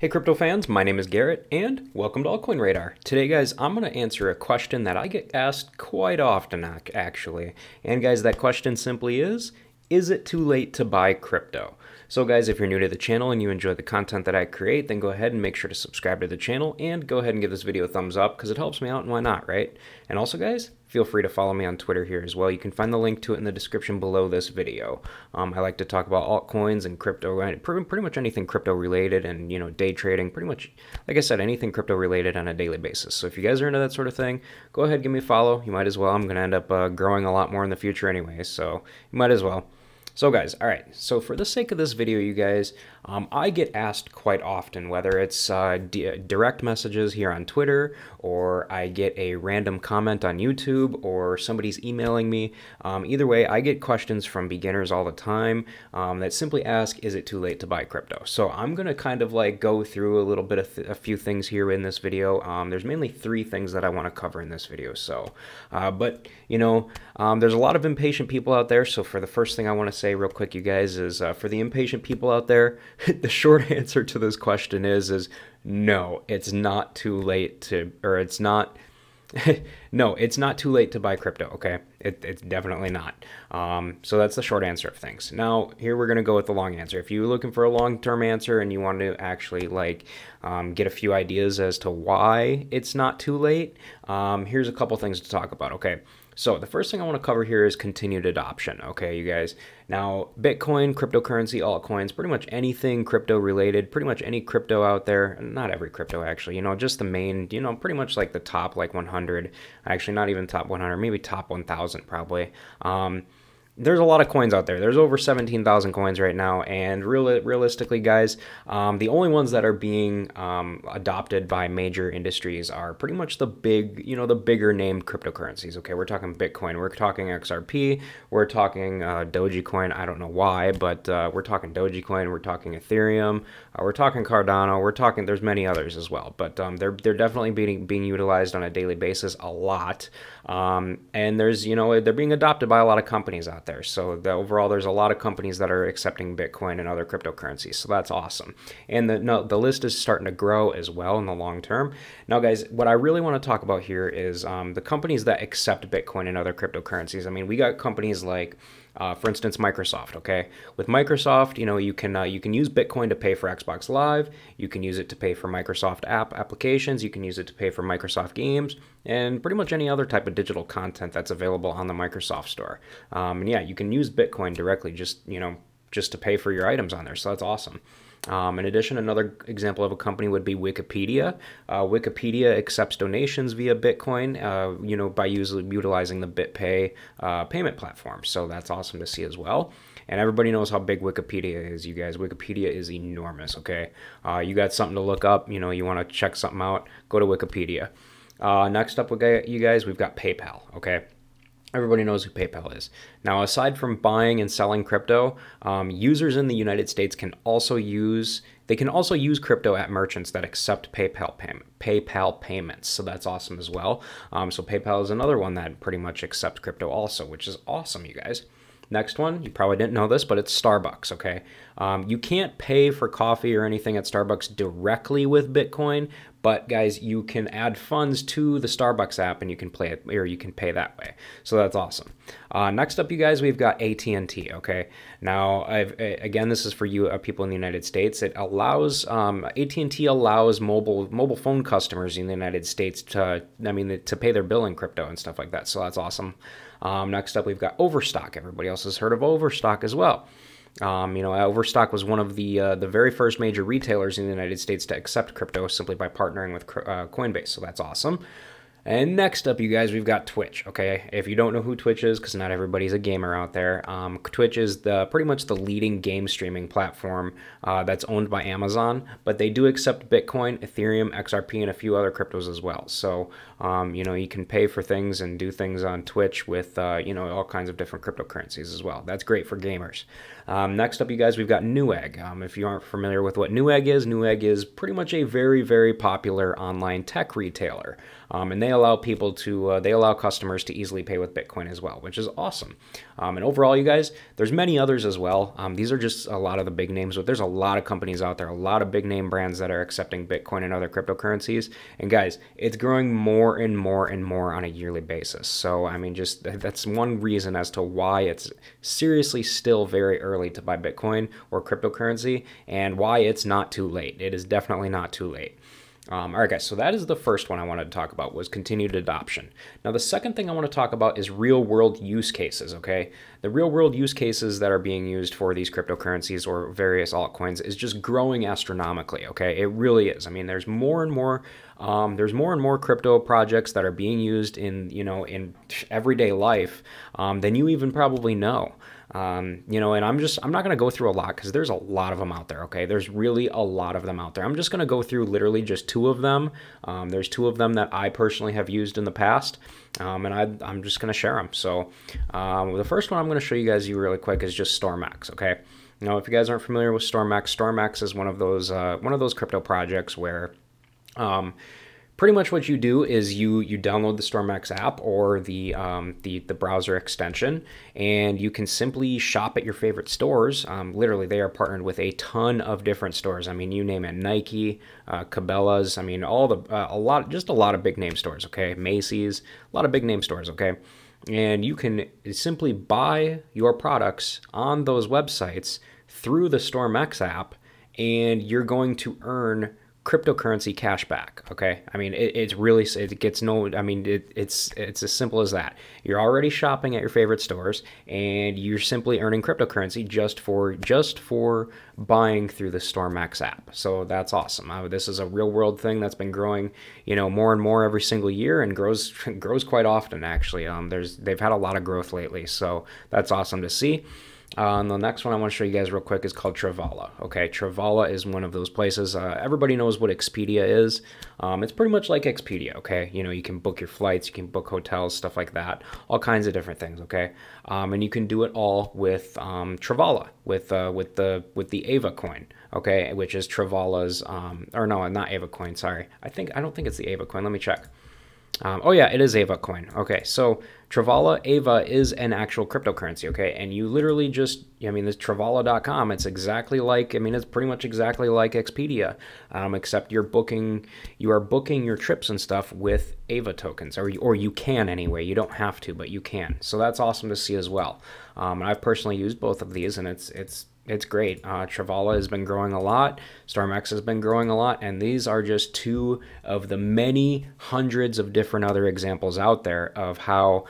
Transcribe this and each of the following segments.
Hey crypto fans, my name is Garrett and welcome to Altcoin Radar. Today guys, I'm going to answer a question that I get asked quite often actually. And guys, that question simply is it too late to buy crypto? So guys, if you're new to the channel and you enjoy the content that I create, then go ahead and make sure to subscribe to the channel and go ahead and give this video a thumbs up because it helps me out and why not, right? And also guys, feel free to follow me on Twitter here as well. You can find the link to it in the description below this video. I like to talk about altcoins and crypto, pretty much anything crypto related and, you know, day trading, pretty much, like I said, anything crypto related on a daily basis. So if you guys are into that sort of thing, go ahead, give me a follow. You might as well. I'm going to end up growing a lot more in the future anyway, so you might as well. So guys, all right, so for the sake of this video, you guys, I get asked quite often, whether it's direct messages here on Twitter, or I get a random comment on YouTube, or somebody's emailing me. Either way, I get questions from beginners all the time that simply ask, is it too late to buy crypto? So I'm going to kind of like go through a little bit of a few things here in this video. There's mainly three things that I want to cover in this video. So, but you know, there's a lot of impatient people out there. So for the first thing I want to say real quick, you guys, is for the impatient people out there, the short answer to this question is no, it's not too late to, or it's not, no, it's not too late to buy crypto, okay? It's definitely not. So that's the short answer of things. Now, here we're going to go with the long answer. If you're looking for a long-term answer and you want to actually like get a few ideas as to why it's not too late, here's a couple things to talk about, okay? So the first thing I want to cover here is continued adoption, okay, you guys? Now, Bitcoin, cryptocurrency, altcoins, pretty much anything crypto related, pretty much any crypto out there, not every crypto actually, you know, just the main, you know, pretty much like the top like 100, actually not even top 100, maybe top 1,000 probably. There's a lot of coins out there. There's over 17,000 coins right now, and realistically, guys, the only ones that are being adopted by major industries are pretty much the big, you know, the bigger named cryptocurrencies. Okay, we're talking Bitcoin, we're talking XRP, we're talking Dogecoin. I don't know why, but we're talking Dogecoin, we're talking Ethereum, we're talking Cardano, we're talking. There's many others as well, but they're definitely being utilized on a daily basis a lot, and there's, you know, they're being adopted by a lot of companies out there. So overall, there's a lot of companies that are accepting Bitcoin and other cryptocurrencies. So that's awesome. And the list is starting to grow as well in the long term. Now, guys, what I really want to talk about here is the companies that accept Bitcoin and other cryptocurrencies. I mean, we got companies like, for instance, Microsoft, okay? With Microsoft, you know, you can use Bitcoin to pay for Xbox Live, you can use it to pay for Microsoft applications, you can use it to pay for Microsoft games, and pretty much any other type of digital content that's available on the Microsoft Store. And yeah, you can use Bitcoin directly just, you know, just to pay for your items on there, so that's awesome. In addition, another example of a company would be Wikipedia. Wikipedia accepts donations via Bitcoin, you know, by utilizing the BitPay payment platform. So that's awesome to see as well. And everybody knows how big Wikipedia is, you guys. Wikipedia is enormous, okay? You got something to look up, you know, you want to check something out, go to Wikipedia. Next up, you guys, we've got PayPal, okay? Everybody knows who PayPal is. Now, aside from buying and selling crypto, users in the United States can also use crypto at merchants that accept PayPal payments. So that's awesome as well. So PayPal is another one that pretty much accepts crypto also, which is awesome, you guys. Next one, you probably didn't know this, but it's Starbucks, okay? You can't pay for coffee or anything at Starbucks directly with Bitcoin, but guys, you can add funds to the Starbucks app and you can play it, or you can pay that way. So that's awesome. Next up, you guys, we've got AT&T, okay? Now, again, this is for you people in the United States. It allows, AT&T allows mobile phone customers in the United States to pay their bill in crypto and stuff like that. So that's awesome. Next up, we've got Overstock. Everybody else has heard of Overstock as well. You know, Overstock was one of the very first major retailers in the United States to accept crypto simply by partnering with Coinbase. So that's awesome. And next up, you guys, we've got Twitch, okay? If you don't know who Twitch is, because not everybody's a gamer out there, Twitch is pretty much the leading game streaming platform that's owned by Amazon, but they do accept Bitcoin, Ethereum, XRP, and a few other cryptos as well. So, you know, you can pay for things and do things on Twitch with, you know, all kinds of different cryptocurrencies as well. That's great for gamers. Next up, you guys, we've got Newegg. If you aren't familiar with what Newegg is pretty much a very, very popular online tech retailer. And they allow they allow customers to easily pay with Bitcoin as well, which is awesome. And overall, you guys, there's many others as well. These are just a lot of the big names, but there's a lot of companies out there, a lot of big name brands that are accepting Bitcoin and other cryptocurrencies. And guys, it's growing more and more and more on a yearly basis. So, I mean, just that's one reason as to why it's seriously still very early to buy Bitcoin or cryptocurrency, and why it's not too late. It is definitely not too late. All right, guys, so that is the first one I wanted to talk about, was continued adoption. Now, the second thing I want to talk about is real-world use cases, okay? The real-world use cases that are being used for these cryptocurrencies or various altcoins is just growing astronomically, okay? It really is. I mean, there's more and more crypto projects that are being used in, in everyday life than you even probably know. And I'm not going to go through a lot because there's a lot of them out there, okay? There's really a lot of them out there. I'm just going to go through literally just two of them. There's two of them that I personally have used in the past, and I'm just going to share them. So the first one I'm going to show you guys really quick is just StormX, okay? Now, if you guys aren't familiar with StormX, StormX is one of those crypto projects where pretty much what you do is you download the StormX app or the browser extension, and you can simply shop at your favorite stores. Literally, they are partnered with a ton of different stores. I mean, you name it: Nike, Cabela's. I mean, a lot of big name stores. Okay, Macy's, a lot of big name stores. Okay, and you can simply buy your products on those websites through the StormX app, and you're going to earn cryptocurrency cash back. Okay, I mean, it's as simple as that. You're already shopping at your favorite stores, and you're simply earning cryptocurrency just for buying through the StormX app. So that's awesome. This is a real world thing that's been growing, more and more every single year, and grows quite often actually. They've had a lot of growth lately, so that's awesome to see. And the next one I want to show you guys real quick is called Travala. Okay, Travala is one of those places. Everybody knows what Expedia is. It's pretty much like Expedia. Okay, you can book your flights, you can book hotels, stuff like that, all kinds of different things. Okay, and you can do it all with Travala, with the Ava coin. Okay, which is Travala's. Or no, not Ava coin. Sorry, I don't think it's the Ava coin. Let me check. Oh yeah, it is Ava coin. Okay, so Travala Ava is an actual cryptocurrency, okay? And you literally just, this Travala.com, it's pretty much exactly like Expedia, except you are booking your trips and stuff with Ava tokens, or you can anyway. You don't have to, but you can. So that's awesome to see as well. And I've personally used both of these, and it's great. Travala has been growing a lot. StormX has been growing a lot. And these are just two of the many hundreds of different other examples out there of how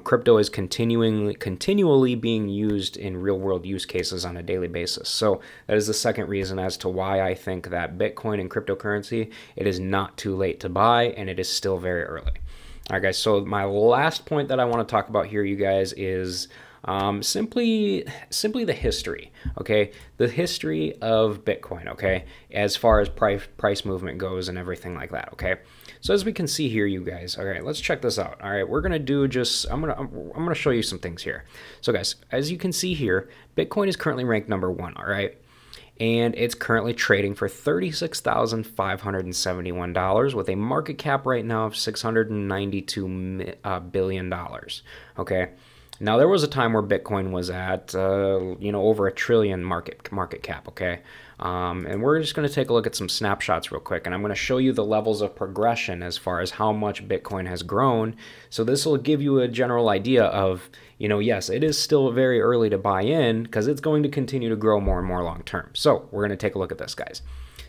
crypto is continually being used in real world use cases on a daily basis. So that is the second reason as to why I think that Bitcoin and cryptocurrency, it is not too late to buy, and it is still very early. All right, guys. So my last point that I want to talk about here, you guys, is simply the history, okay? The history of Bitcoin, okay? As far as price movement goes and everything like that, okay? So as we can see here, you guys, all right, let's check this out. All right, we're gonna do I'm gonna show you some things here. So guys, as you can see here, Bitcoin is currently ranked #1, all right? And it's currently trading for $36,571 with a market cap right now of $692 billion, okay? Now, there was a time where Bitcoin was at, over $1 trillion market cap, okay? And we're just going to take a look at some snapshots real quick, and I'm going to show you the levels of progression as far as how much Bitcoin has grown. So this will give you a general idea of, yes, it is still very early to buy in because it's going to continue to grow more and more long term. So we're going to take a look at this, guys.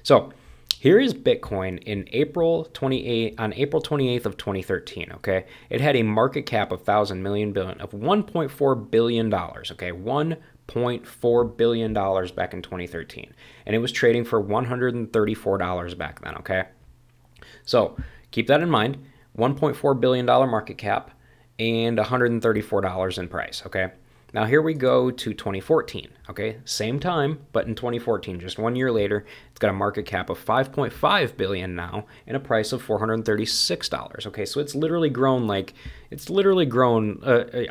So here is Bitcoin in April 28th of 2013, okay? It had a market cap of $1.4 billion, okay? $1.4 billion back in 2013. And it was trading for $134 back then, okay? So keep that in mind, $1.4 billion market cap and $134 in price, okay? Now here we go to 2014, okay? Same time, but in 2014, just 1 year later, it's got a market cap of 5.5 billion now and a price of $436. Okay, so it's literally grown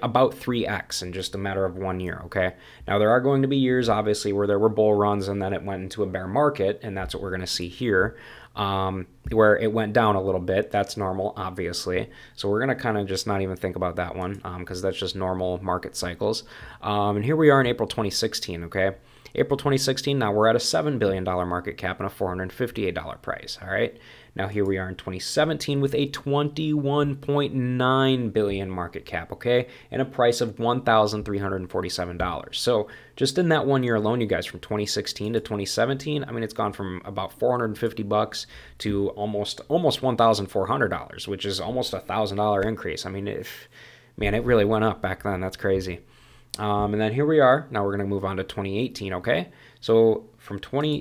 about 3x in just a matter of 1 year. Okay, now there are going to be years, obviously, where there were bull runs and then it went into a bear market, and that's what we're going to see here, where it went down a little bit. That's normal, obviously. So we're going to kind of just not even think about that one, because that's just normal market cycles. And here we are in April 2016. Okay. April 2016, now we're at a $7 billion market cap and a $458 price, all right? Now here we are in 2017 with a $21.9 billion market cap, okay? And a price of $1,347. So just in that 1 year alone, you guys, from 2016 to 2017, I mean, it's gone from about $450 to almost $1,400, which is almost a $1,000 increase. I mean, man, it really went up back then. That's crazy. And then here we are. Now we're going to move on to 2018, okay? So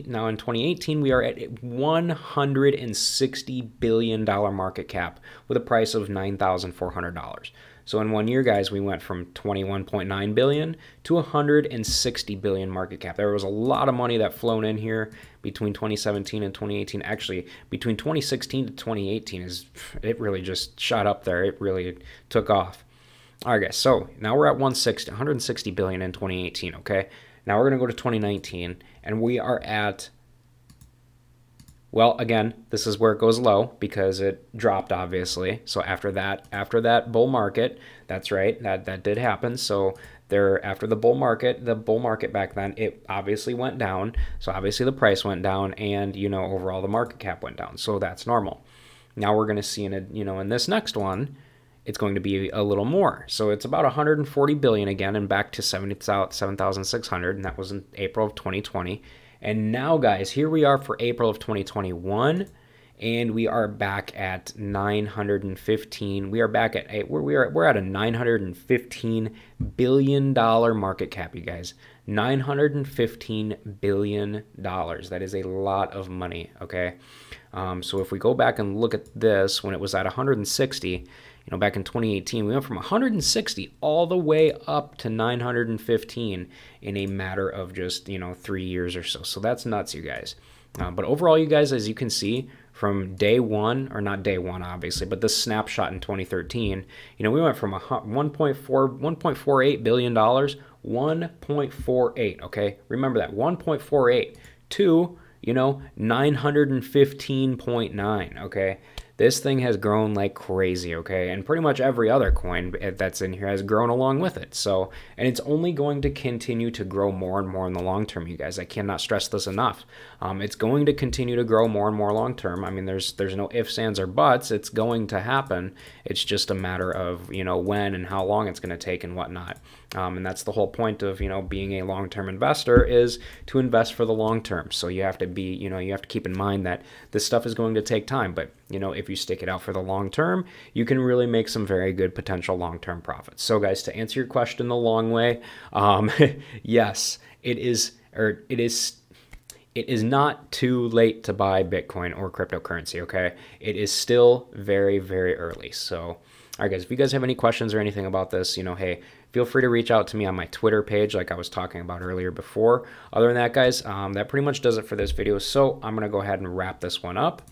now in 2018, we are at a $160 billion market cap with a price of $9,400. So in 1 year, guys, we went from 21.9 billion to 160 billion market cap. There was a lot of money that flown in here between 2017 and 2018. Actually, between 2016 to 2018, it really just shot up there. It really took off. All right, guys, so now we're at 160 billion in 2018, okay? Now we're going to go to 2019, and we are at, well, again, this is where it goes low because it dropped, obviously. So after that bull market, that's right, that did happen. So after the bull market back then, it obviously went down. So obviously the price went down, and, overall the market cap went down. So that's normal. Now we're going to see in this next one, it's going to be a little more. So it's about 140 billion again, and back to 7,600, and that was in April of 2020. And now, guys, here we are for April of 2021, and we are back at 915. We're at a $915 billion market cap, you guys. $915 billion. That is a lot of money, okay? So if we go back and look at this, when it was at 160, back in 2018, we went from 160 all the way up to 915 in a matter of just, 3 years or so. So that's nuts, you guys. But overall, you guys, as you can see, from day one, or not day one, obviously, but this snapshot in 2013, we went from $1.48 billion, 1.48, okay? Remember that, 1.48 to, 915.9, okay? This thing has grown like crazy, okay? And pretty much every other coin that's in here has grown along with it. So, and it's only going to continue to grow more and more in the long term, you guys. I cannot stress this enough. It's going to continue to grow more and more long term. I mean, there's no ifs, ands, or buts. It's going to happen. It's just a matter of, when and how long it's going to take and whatnot. And that's the whole point of, being a long-term investor, is to invest for the long term. So you have to be, you have to keep in mind that this stuff is going to take time. But, if you stick it out for the long term, you can really make some very good potential long-term profits. So guys, to answer your question the long way, yes, it is not too late to buy Bitcoin or cryptocurrency, okay? It is still very, very early. So, all right, guys, if you guys have any questions or anything about this, hey, feel free to reach out to me on my Twitter page like I was talking about earlier before. Other than that, guys, that pretty much does it for this video. So I'm going to go ahead and wrap this one up.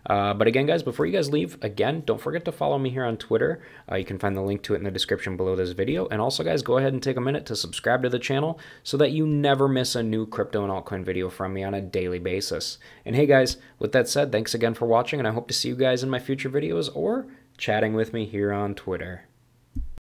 But again, guys, before you guys leave, again, don't forget to follow me here on Twitter. You can find the link to it in the description below this video. And also, guys, go ahead and take a minute to subscribe to the channel so that you never miss a new crypto and altcoin video from me on a daily basis. And hey, guys, with that said, thanks again for watching, and I hope to see you guys in my future videos or chatting with me here on Twitter.